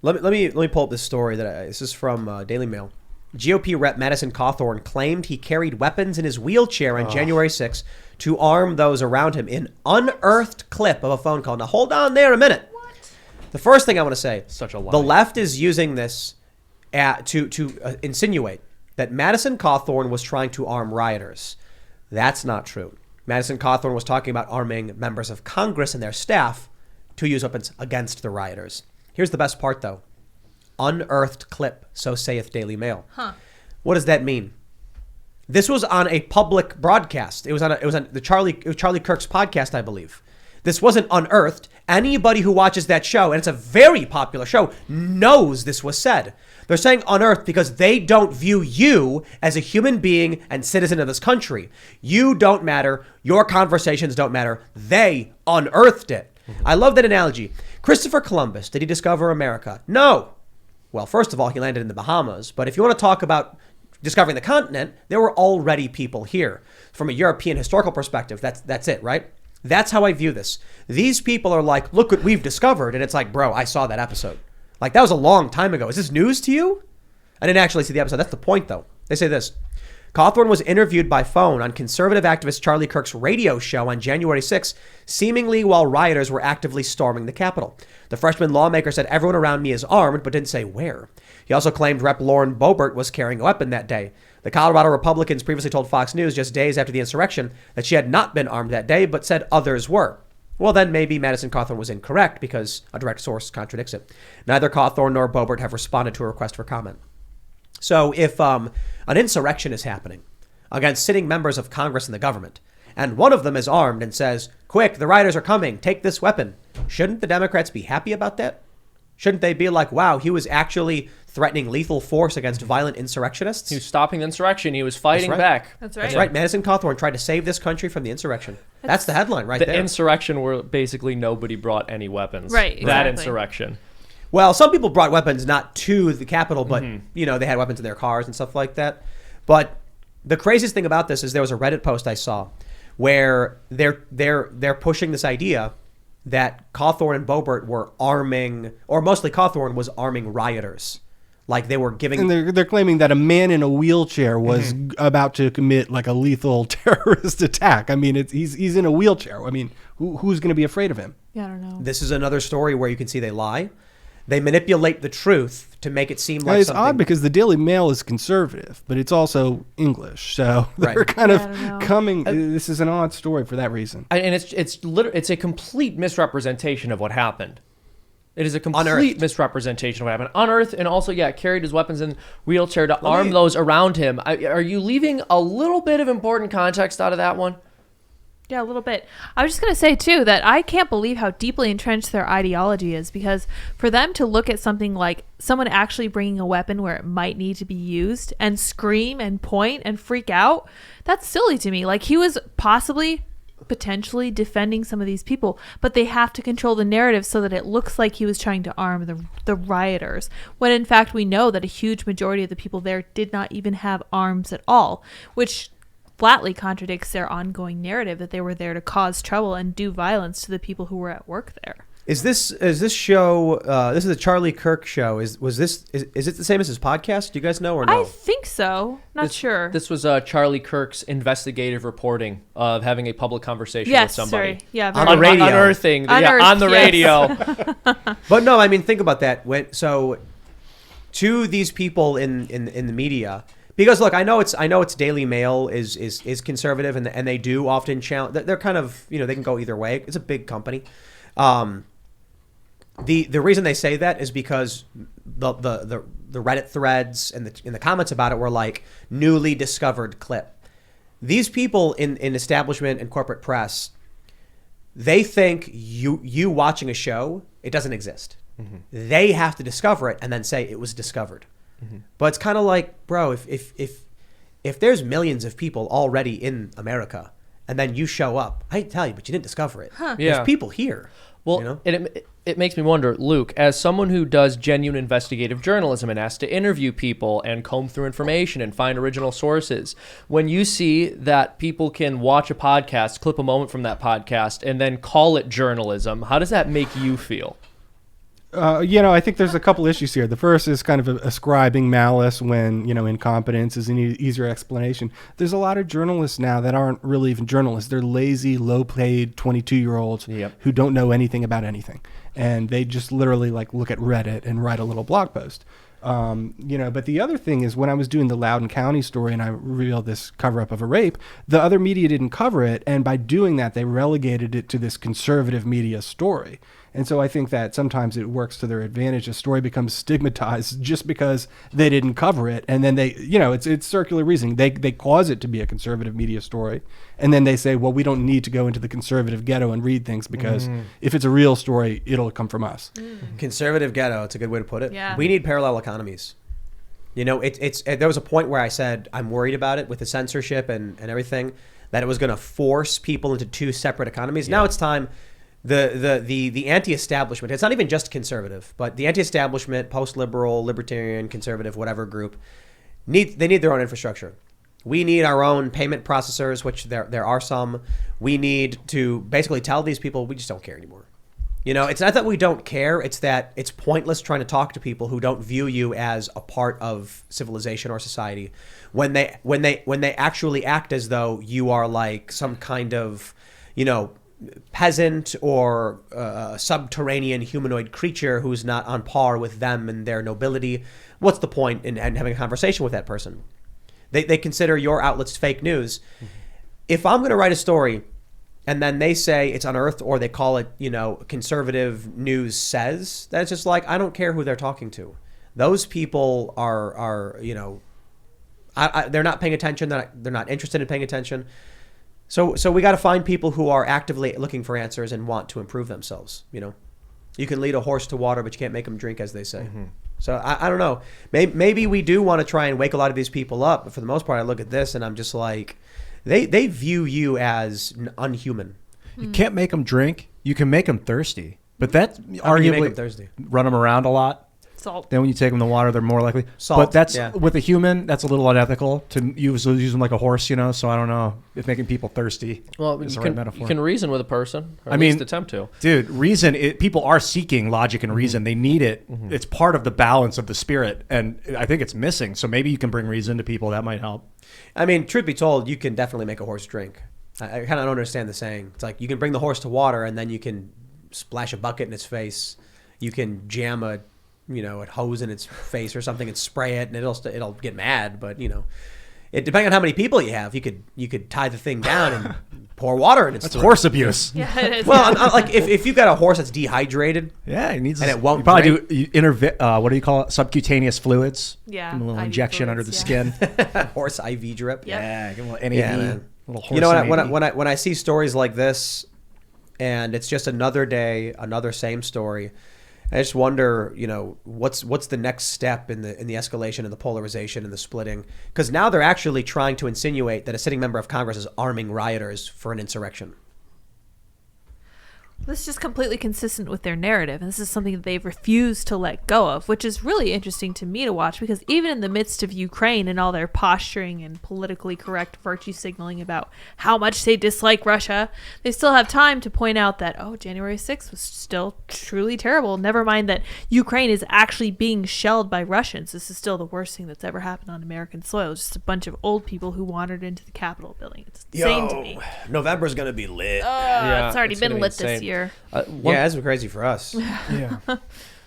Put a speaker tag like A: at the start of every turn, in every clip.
A: Let me pull up this story this is from Daily Mail. GOP rep Madison Cawthorn claimed he carried weapons in his wheelchair on January 6th to arm those around him in unearthed clip of a phone call. Now hold on there a minute. What? The first thing I want to say,
B: such a lie.
A: The left is using this to insinuate that Madison Cawthorn was trying to arm rioters. That's not true. Madison Cawthorn was talking about arming members of Congress and their staff to use weapons against the rioters. Here's the best part, though. Unearthed clip, so saith Daily Mail.
C: Huh.
A: What does that mean? This was on a public broadcast. It was on the Charlie Kirk's podcast, I believe. This wasn't unearthed. Anybody who watches that show, and it's a very popular show, knows this was said. They're saying unearthed because they don't view you as a human being and citizen of this country. You don't matter. Your conversations don't matter. They unearthed it. Mm-hmm. I love that analogy. Christopher Columbus, did he discover America? No. Well, first of all, he landed in the Bahamas. But if you want to talk about discovering the continent, there were already people here. From a European historical perspective, that's it, right? That's how I view this. These people are like, look what we've discovered. And it's like, bro, I saw that episode. Like, that was a long time ago. Is this news to you? I didn't actually see the episode. That's the point, though. They say this. Cawthorn was interviewed by phone on conservative activist Charlie Kirk's radio show on January 6, seemingly while rioters were actively storming the Capitol. The freshman lawmaker said, everyone around me is armed, but didn't say where. He also claimed Rep. Lauren Boebert was carrying a weapon that day. The Colorado Republicans previously told Fox News just days after the insurrection that she had not been armed that day, but said others were. Well, then maybe Madison Cawthorn was incorrect because a direct source contradicts it. Neither Cawthorn nor Boebert have responded to a request for comment. So if an insurrection is happening against sitting members of Congress and the government, and one of them is armed and says, quick, the rioters are coming, take this weapon, shouldn't the Democrats be happy about that? Shouldn't they be like, wow, he was actually threatening lethal force against violent insurrectionists?
B: He was stopping the insurrection. He was fighting back.
C: That's right.
A: That's right. Madison Cawthorn tried to save this country from the insurrection. That's the headline right there.
B: The insurrection where basically nobody brought any weapons.
C: Right.
B: That
C: Exactly.
B: insurrection.
A: Well, some people brought weapons not to the Capitol, but, they had weapons in their cars and stuff like that. But the craziest thing about this is there was a Reddit post I saw where they're pushing this idea that Cawthorn and Boebert were arming, or mostly Cawthorn was arming rioters. Like they were giving...
D: And they're claiming that a man in a wheelchair was about to commit like a lethal terrorist attack. I mean, he's in a wheelchair. I mean, who's going to be afraid of him?
C: Yeah, I don't know.
A: This is another story where you can see they lie. They manipulate the truth to make it seem like
D: it's
A: something...
D: odd because the Daily Mail is conservative, but it's also English. So they're kind of coming... This is an odd story for that reason.
B: And it's a complete misrepresentation of what happened. It is a complete
A: Unearthed.
B: misrepresentation of what happened. Unearthed, and also, carried his weapons in wheelchair to arm those around him. Are you leaving a little bit of important context out of that one?
C: Yeah, a little bit. I was just going to say, too, that I can't believe how deeply entrenched their ideology is, because for them to look at something like someone actually bringing a weapon where it might need to be used and scream and point and freak out, that's silly to me. Like, he was potentially defending some of these people, but they have to control the narrative so that it looks like he was trying to arm the rioters, when in fact we know that a huge majority of the people there did not even have arms at all, which flatly contradicts their ongoing narrative that they were there to cause trouble and do violence to the people who were at work there.
A: Is this show? This is a Charlie Kirk show. Is it the same as his podcast? Do you guys know or no?
C: I think so. Not sure.
B: This was Charlie Kirk's investigative reporting of having a public conversation with somebody.
C: Sorry. Yeah,
A: on the radio.
B: Unearthing. On the radio.
A: But no, I mean, think about that. To these people in the media, because look, I know it's Daily Mail is conservative and they do often challenge. They're kind of, they can go either way. It's a big company. The reason they say that is because the Reddit threads and the comments about it were like newly discovered clip. These people in establishment and corporate press, they think you watching a show, it doesn't exist. Mm-hmm. They have to discover it and then say it was discovered. Mm-hmm. But it's kind of like, bro, if there's millions of people already in America and then you show up, I tell you, but you didn't discover it.
C: Huh.
A: There's people here.
B: Well, it makes me wonder, Luke, as someone who does genuine investigative journalism and has to interview people and comb through information and find original sources, when you see that people can watch a podcast, clip a moment from that podcast, and then call it journalism, how does that make you feel?
D: I think there's a couple issues here. The first is kind of ascribing malice when, incompetence is an easier explanation. There's a lot of journalists now that aren't really even journalists. They're lazy, low-paid 22-year-olds who don't know anything about anything. And they just literally look at Reddit and write a little blog post. But the other thing is when I was doing the Loudoun County story and I revealed this cover-up of a rape, the other media didn't cover it. And by doing that, they relegated it to this conservative media story. And so I think that sometimes it works to their advantage. A story becomes stigmatized just because they didn't cover it. And then they, it's circular reasoning. They cause it to be a conservative media story. And then they say, well, we don't need to go into the conservative ghetto and read things because if it's a real story, it'll come from us.
A: Conservative ghetto, it's a good way to put it.
C: Yeah.
A: We need parallel economies. There was a point where I said, I'm worried about it with the censorship and everything, that it was going to force people into two separate economies. Now it's time. The anti-establishment, it's not even just conservative, but the anti-establishment, post-liberal, libertarian, conservative, whatever group, they need their own infrastructure. We need our own payment processors, which there are some. We need to basically tell these people we just don't care anymore. It's not that we don't care, it's that it's pointless trying to talk to people who don't view you as a part of civilization or society when they actually act as though you are like some kind of, peasant or subterranean humanoid creature who's not on par with them and their nobility. What's the point in having a conversation with that person? They consider your outlets fake news. If I'm going to write a story and then they say it's unearthed or they call it, conservative news says, that's just like, I don't care who they're talking to. Those people are they're not paying attention. They're not interested in paying attention. So we got to find people who are actively looking for answers and want to improve themselves. You can lead a horse to water, but you can't make them drink, as they say. So I don't know. Maybe we do want to try and wake a lot of these people up. But for the most part, I look at this and I'm just like, they view you as unhuman.
E: You can't make them drink. You can make them thirsty. But that
A: How can you
E: arguably
A: make them thirsty?
E: run them around a lot.
C: Salt.
E: Then when you take them in the water, they're more likely.
A: Salt,
E: But that's
A: yeah.
E: with a human, that's a little unethical to use them like a horse, So I don't know if making people thirsty
B: Well,
E: is
B: you
E: the right
B: can,
E: metaphor.
B: you can reason with a person, or
E: I
B: at
E: mean,
B: least attempt to.
E: Dude, people are seeking logic and reason. They need it. It's part of the balance of the spirit, and I think it's missing. So maybe you can bring reason to people. That might help.
A: I mean, truth be told, you can definitely make a horse drink. I kind of don't understand the saying. It's like you can bring the horse to water and then you can splash a bucket in its face. You can jam a hose in its face or something and spray it and it'll get mad. But it depending on how many people you have, you could tie the thing down and pour water in its
E: That's
A: throat.
E: horse abuse.
C: Yeah, it is.
A: Well, like if you've got a horse that's dehydrated,
E: Yeah, it needs.
A: And it won't
E: You probably
A: drink.
E: what do you call it? Subcutaneous fluids.
C: Yeah,
E: Give 'em a little
C: IV
E: injection under
C: fluids,
E: the
C: yeah.
E: skin.
A: horse IV drip.
C: Yep.
E: Yeah, give 'em a little NAD.
A: Yeah, man.
E: Little horse
A: You know
E: NAD.
A: when I see stories like this, and it's just another day, another same story. I just wonder, what's the next step in the escalation and the polarization and the splitting? Because now they're actually trying to insinuate that a sitting member of Congress is arming rioters for an insurrection.
C: This is just completely consistent with their narrative, and this is something that they've refused to let go of, which is really interesting to me to watch, because even in the midst of Ukraine and all their posturing and politically correct virtue signaling about how much they dislike Russia, they still have time to point out that, January 6th was still truly terrible. Never mind that Ukraine is actually being shelled by Russians. This is still the worst thing that's ever happened on American soil. Just a bunch of old people who wandered into the Capitol building. It's insane to me.
A: November's gonna be lit.
C: It's already been
B: gonna be
C: lit this
B: insane.
C: year.
B: One-
A: Yeah, that's crazy for us.
E: Yeah.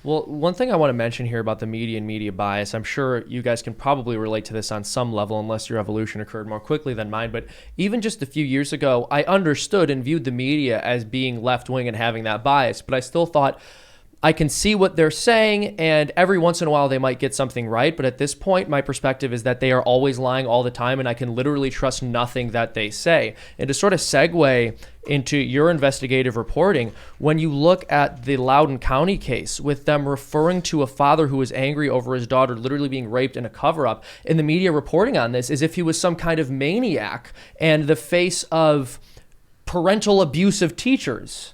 B: Well, one thing I want to mention here about the media and media bias, I'm sure you guys can probably relate to this on some level, unless your evolution occurred more quickly than mine. But even just a few years ago, I understood and viewed the media as being left-wing and having that bias. But I still thought, I can see what they're saying, and every once in a while they might get something right. But at this point, my perspective is that they are always lying all the time, and I can literally trust nothing that they say. And to sort of segue into your investigative reporting, when you look at the Loudoun County case, with them referring to a father who was angry over his daughter literally being raped in a cover-up, and the media reporting on this as if he was some kind of maniac and the face of parental abuse of teachers.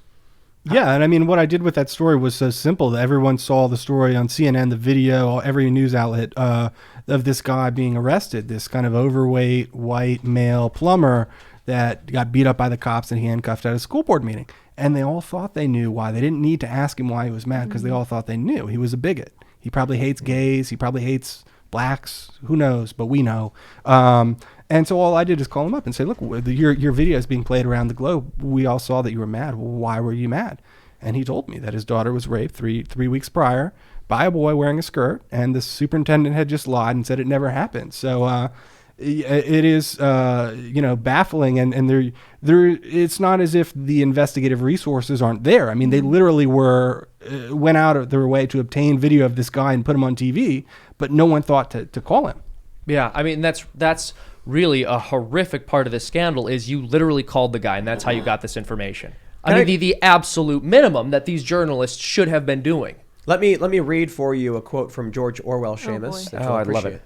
D: Yeah, and I mean, what I did with that story was so simple that everyone saw the story on CNN, the video, every news outlet of this guy being arrested, this kind of overweight white male plumber that got beat up by the cops and handcuffed at a school board meeting. And they all thought they knew why. They didn't need to ask him why he was mad because they all thought they knew. He was a bigot. He probably hates gays. He probably hates blacks. Who knows? But we know. And so all I did is call him up and say, look, your video is being played around the globe. We all saw that you were mad. Why were you mad? And he told me that his daughter was raped three weeks prior by a boy wearing a skirt, and the superintendent had just lied and said it never happened. So it is baffling, and there it's not as if the investigative resources aren't there. I mean, they literally went out of their way to obtain video of this guy and put him on TV, but no one thought to call him.
B: Yeah, I mean, that's really a horrific part of this scandal is you literally called the guy, and that's how you got this information. I mean, the absolute minimum that these journalists should have been doing.
A: Let me read for you a quote from George Orwell, Seamus.
B: Oh, I'd love it.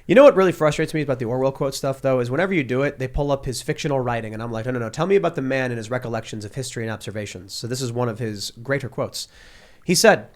A: You know what really frustrates me about the Orwell quote stuff, though, is whenever you do it, they pull up his fictional writing, and I'm like, no, tell me about the man and his recollections of history and observations. So this is one of his greater quotes. He said,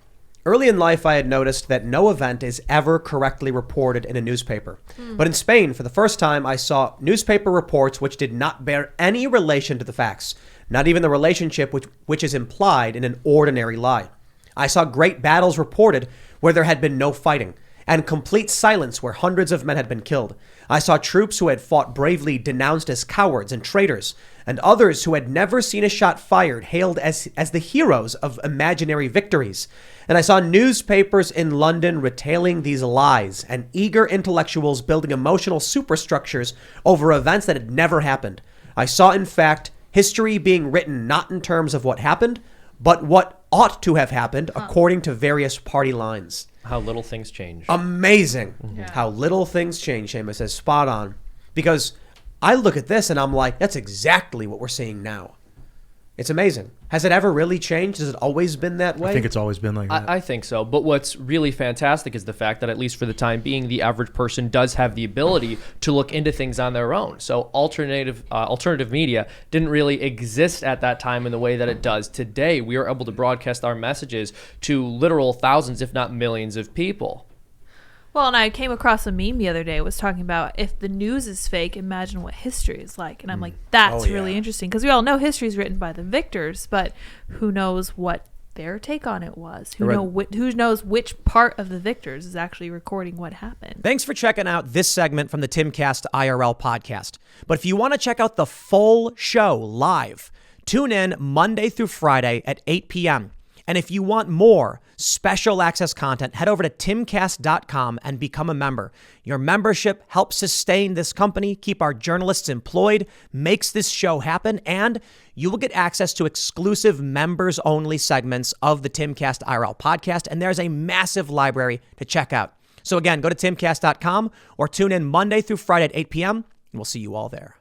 A: early in life, I had noticed that no event is ever correctly reported in a newspaper. But in Spain, for the first time, I saw newspaper reports which did not bear any relation to the facts, not even the relationship which is implied in an ordinary lie. I saw great battles reported where there had been no fighting, and complete silence where hundreds of men had been killed. I saw troops who had fought bravely denounced as cowards and traitors, and others who had never seen a shot fired hailed as the heroes of imaginary victories. And I saw newspapers in London retailing these lies, and eager intellectuals building emotional superstructures over events that had never happened. I saw, in fact, history being written not in terms of what happened, but what ought to have happened according to various party lines.
B: How little things change.
A: Amazing.
C: Yeah. How
A: little things change, Seamus says. Spot on. Because I look at this and I'm like, that's exactly what we're seeing now. It's amazing. Has it ever really changed? Has it always been that way?
E: I think it's always been like that.
B: I think so. But what's really fantastic is the fact that, at least for the time being, the average person does have the ability to look into things on their own. So alternative media didn't really exist at that time in the way that it does today. We are able to broadcast our messages to literal thousands, if not millions of people.
C: Well, and I came across a meme the other day. It was talking about if the news is fake, imagine what history is like. And I'm like, that's really interesting, because we all know history is written by the victors, but who knows what their take on it was? Who knows which part of the victors is actually recording what happened?
A: Thanks for checking out this segment from the Timcast IRL podcast. But if you want to check out the full show live, tune in Monday through Friday at 8 p.m. And if you want more special access content, head over to timcast.com and become a member. Your membership helps sustain this company, keep our journalists employed, makes this show happen, and you will get access to exclusive members-only segments of the Timcast IRL podcast, and there's a massive library to check out. So again, go to timcast.com or tune in Monday through Friday at 8 p.m., and we'll see you all there.